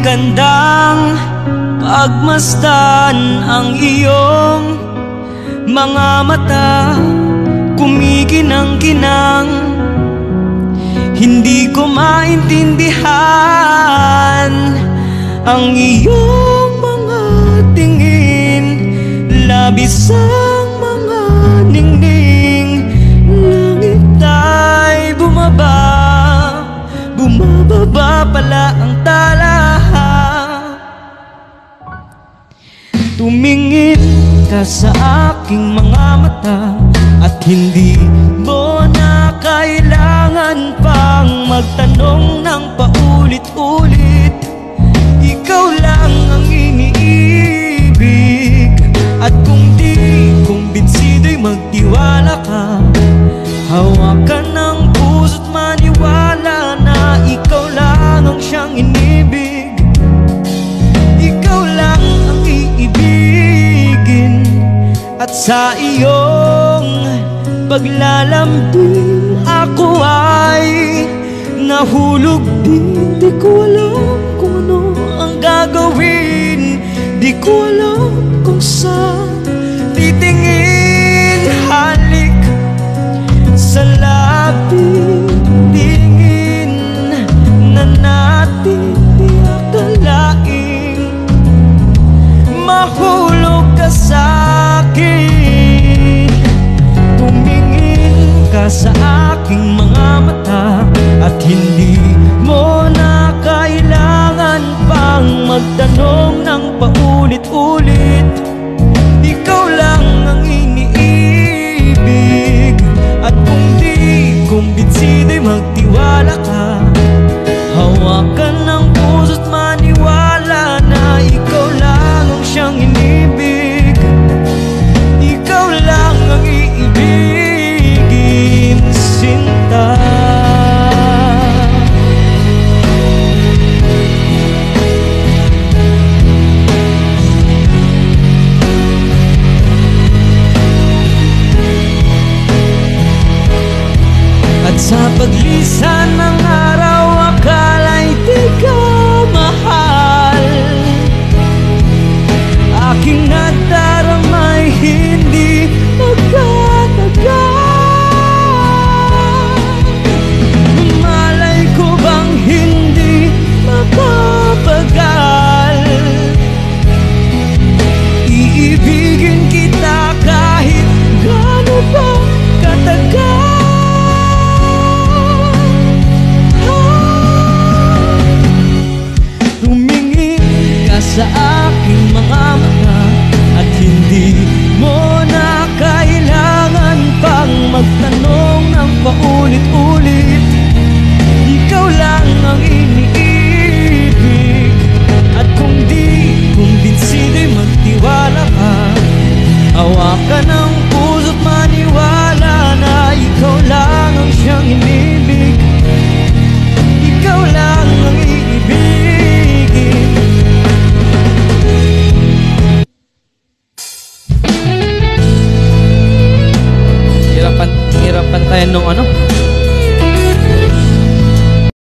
gandang pagmasdan ang iyong mga mata, kumikinang-kinang. Hindi ko maintindihan ang iyong mga tingin, labis ang mga ningning. Langit ay bumababa pala ang tala. Tumingin ka sa aking mga mata at hindi mo na kailangan pang magtanong ng paulit-ulit. Ikaw lang ang iniibig, at kung di kumbinsido'y magtiwala ka. Hawakan ng puso't maniwala na ikaw lang ang siyang inibig. Ikaw lang ang iibigin, at sa iyong paglalambing ako ay nahulog din. Di ko alam kung ano ang gagawin, di ko alam kung saan titingin. Halik sa labi, tingin na natin di akalaing mahulog ka sa akin. Tumingin ka sa aking mga mata at hindi mo na kailangan pang magtanong ng paulit-ulit. Ikaw lang ang iniibig, at kung di kumbinsido'y magtiwala ka. Hawakan ng puso't maniwala na ikaw lang ang siyang inibig. Ikaw lang ang iibigin, sinta. At sa paglisan ng